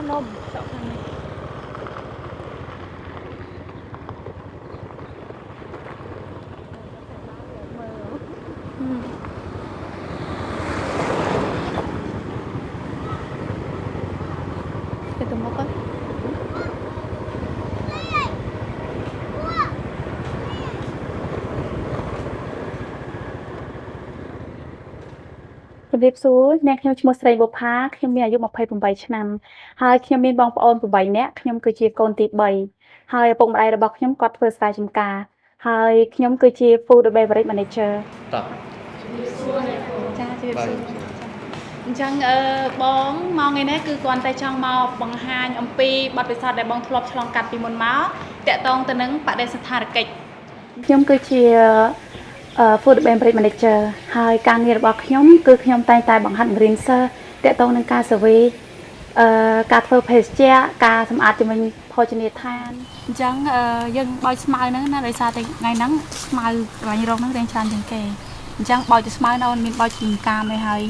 nôm sợ khăn này cái tụi mốc áជំរាបសួរអ្នកខ្ញុំឈ្មោះស្រីបុផាខ្ញុំមានអាយុ28ឆ្នាំហើយខ្ញុំមានបងប្អូន8នាក់ខ្ញុំគឺជាកូនទី3ហើយឪពុកម្ដាយរបស់ខ្ញុំគាត់ធ្វើស្រែចម្ការហើយខ្ញុំគឺជា Food and Beverage Manager តោះចាជំរាបសួរអញ្ចឹងបងមកថ្ងៃនេះគឺគ្រាន់តែចង់មកបង្ហាញអំពីបទពិសោធន៍ដែលបងធ្លាប់ឆ្លងកាត់ពីមុនមកតាក់ទងទៅនឹងបដិសណ្ឋារកិច្ចខ្ញុំគឺជា Food and Beverage Manager ហើយការងាររបស់ខ្ញុំគឺខ្ញុំតែងតែបង្ហាត់បង្រៀនសិស្សតាក់ទងនឹងការ survey ការធ្វើភេសជ្ជៈការសម្អាតជំនាញភោជនីយដ្ឋានអញ្ចឹងយើងបោចស្មៅហ្នឹងណាដោយសារតែថ្ងៃហ្នឹងស្មៅកន្លែងរកហ្នឹងរៀងច្រើនជាងគេអញ្ចឹងបោចទៅស្មៅនៅមានបោចពីកាមឯហើយ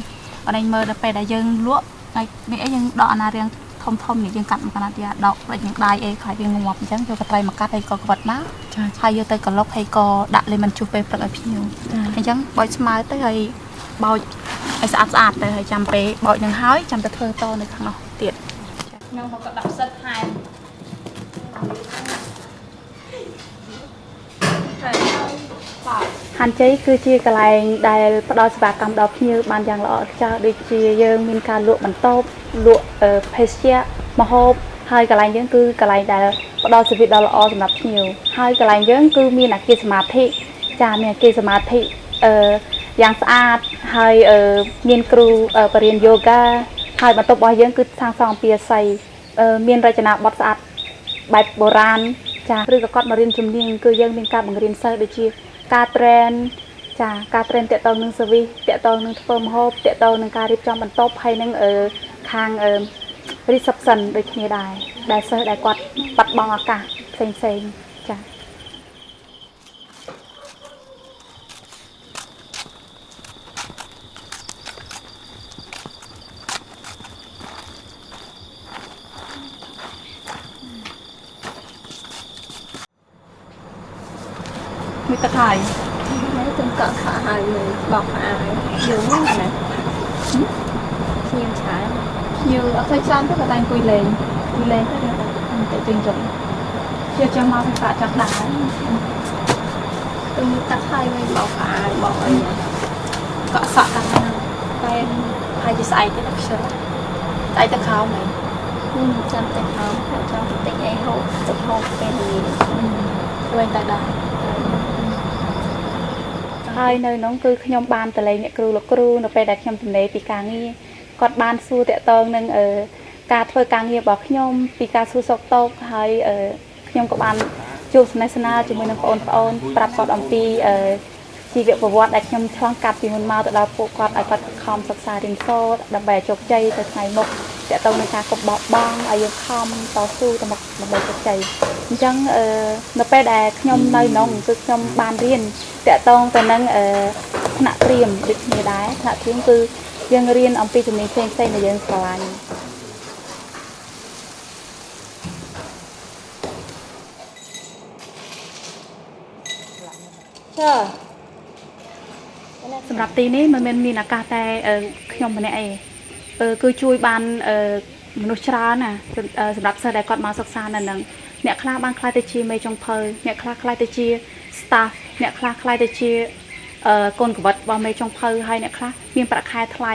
អត់ឯងមើលដល់ពេលដែលយើងលក់ហើយនេះអីយើងដកអាណារៀងធំនេះយើងកាត់មកកណាត់ទៀតដកដូចយើងដៃអីខ្លាចវាងាប់អញ្ចឹងយកកត្រៃមកកាត់ហើយក៏ក្បិតមកហើយយកទៅក្លុកហើយក៏ដាក់លេមិនជុះពេលព្រឹកឲ្យភ្ញៀវអញ្ចឹងបោចស្មៅទៅហើយបោចឲ្យស្អាតទៅហើយចាំពេលបោចនឹងហើយចាំទៅធ្វើតនៅខាងនោះទៀតខ្ញុំមកក៏ដាក់ផ្សិតថែមហាន់ជ័យគឺជាកន្លែងដែលផ្ដល់សេវាកម្មដល់ភ្ញៀវបានយ៉ាងល្អឥតខ្ចោះដូចជាយើងមានការលក់បន្ទប់លក់ភេសជ្ជៈម្ហូបហើយកន្លែងយើងគឺកន្លែងដែលផ្ដល់សេវាដ៏ល្អសម្រាប់ភ្ញៀវហើយកន្លែងយើងគឺមានអគារសមាធិចាមានអគារសមាធិយ៉ាងស្អាតហើយមានគ្រូបរិញ្ញាយូហ្គាហើយបន្ទប់របស់យើងគឺសាងសង់អំពីអាស័យមានរចនាបថស្អាតបែបបុរាណចាឬក៏គាត់មករៀនជំនាញគឺយើងមានការបង្រៀនសិស្សដូចជាការ train ចាការ train តាក់ទងនឹង service តាក់ទងនឹងធ្វើម្ហូបតាក់ទងនឹងការរៀបចំបន្ទប់ហើយនឹងខាងreception ដូចគ្នាដែរសិស្សដែលគាត់បាត់បង់ឱកាសផ្សេងចាมีตะไคร้nếu từng cỡ thả hai người bọc ai dùng nè nhiều trái nhiều ở phía trong tức là đang quy lên để tuyên dụng chưa cho mau phải phạt chặt đá từng tắt hai người bọc ai bọc ai cọ sọ tay hai chỉ xài cái đặc sơ tay tao khao mày chăm tay không cho tay ai hộp tay hộp cái gì quên tay đá ហើយនៅនោះគឺខ្ញុំបានតលេងអ្នកគ្រូលោកគ្រូនៅពេលដែលខ្ញុំទំនេរពីការងារគាត់បានសួរតាក់ទងនឹងការធ្វើការងាររបស់ខ្ញុំពីការសួរសុខទុក្ខហើយខ្ញុំក៏បានជួបសនាសនាជាមួយនឹងបងប្អូនប្រាប់គាត់អំពីជីវប្រវត្តិដែលខ្ញុំឆ្លងកាត់ពីមុនមកទៅដល់ពួកគាត់ឲ្យគាត់ខំសិក្សារៀនសូត្រដើម្បីឲ្យជោគជ័យទៅថ្ងៃមុខតាក់ទងនឹងការកុបបោះបង់ឲ្យយើងខំតស៊ូទៅមុខដើម្បីជោគជ័យអញ្ចឹងនៅពេលដែលខ្ញុំនៅក្នុងគឺខ្ញុំបានរៀនតាក់ទងទៅនឹងថ្នាក់ព្រាហ្មណ៍ដូចគ្នាដែរថ្នាក់ព្រាហ្មណ៍គឺយើងរៀនអំពីជំនាញផ្សេងៗដែលយើងស្រឡាញ់សម្រាប់ទីនេះមិនមែនមានឱកាសតែខ្ញុំម្នាក់ឯងគឺជួយបានមនុស្សច្រើនណាសម្រាប់សិស្សដែលគាត់មកសិក្សានៅនឹងអ្នកខ្លះបានខ្លាយទៅជាមេចុងភៅអ្នកខ្លះខ្លាយទៅជា staff អ្នកខ្លះខ្លាយទៅជាកូនកវិតរបស់មេចុងភៅហើយអ្នកខ្លះមានប្រាក់ខែថ្លៃ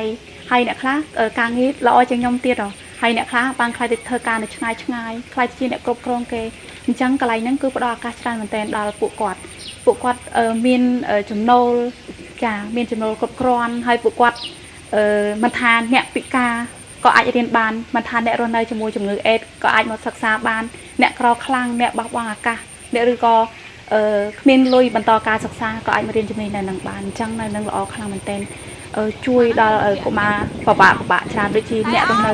ហើយអ្នកខ្លះការងារល្អជាងខ្ញុំទៀតហើយអ្នកខ្លះបានខ្លាយទៅធ្វើការនៅឆ្ងាយខ្លាយទៅជាអ្នកគ្រប់គ្រងគេអញ្ចឹងកន្លែងហ្នឹងគឺផ្ដល់ឱកាសច្រើនមែនទែនដល់ពួកគាត់មានចំណូលចាមានចំណូលគ្រប់គ្រាន់ហើយពួកគាត់មិនថាអ្នកពិការក៏អាចរៀនបានមិនថាអ្នករស់នៅជាមួយជំងឺអេដក៏អាចមកសិក្សាបានអ្នកក្រខ្លាំងអ្នកបោះបង់ឱកាសអ្នកឬក៏គ្មានលុយបន្តការសិក្សាក៏អាចមករៀនជំនាញនៅនឹងបានអញ្ចឹងនៅនឹងល្អខ្លាំងមែនទែនជួយដល់កុមារពិបាកច្រើនដូចជាអ្នករស់នៅ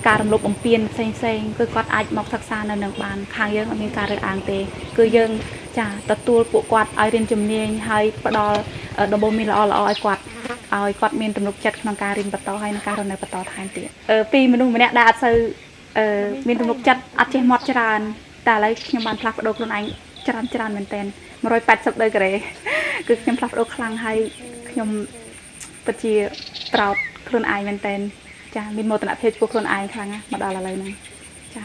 ការរំលោភបំពានផ្សេងគឺគាត់អាចមកសិក្សានៅនឹងបានខាងយើងអត់មានការរើសអើងទេគឺយើងចាទទួលពួកគាត់ឲ្យរៀនជំនាញហើយផ្ដល់ដំបូន្មានល្អឲ្យគាត់មានទំនុកចិត្តក្នុងការរៀនបន្តហើយនឹងការរស់នៅបន្តថែមទៀតពីមនុស្សម្នាក់ដែលអត់សូវ មានទំនុកចិត្តអត់ចេះមាត់ច្រើនតែឥឡូវខ្ញុំបានផ្លាស់ប្ដូរខ្លួនឯងច្រើនមែនតើ180ដឺក្រេគឺខ្ញុំផ្លាស់ប្ដូរខ្លាំងហើយខ្ញុំពិតជាប្រោតខ្លួនឯងមែនតើចាមានមោទនភាពចំពោះខ្លួនឯងខ្លាំងណាស់មកដល់ឥឡូវហ្នឹងចា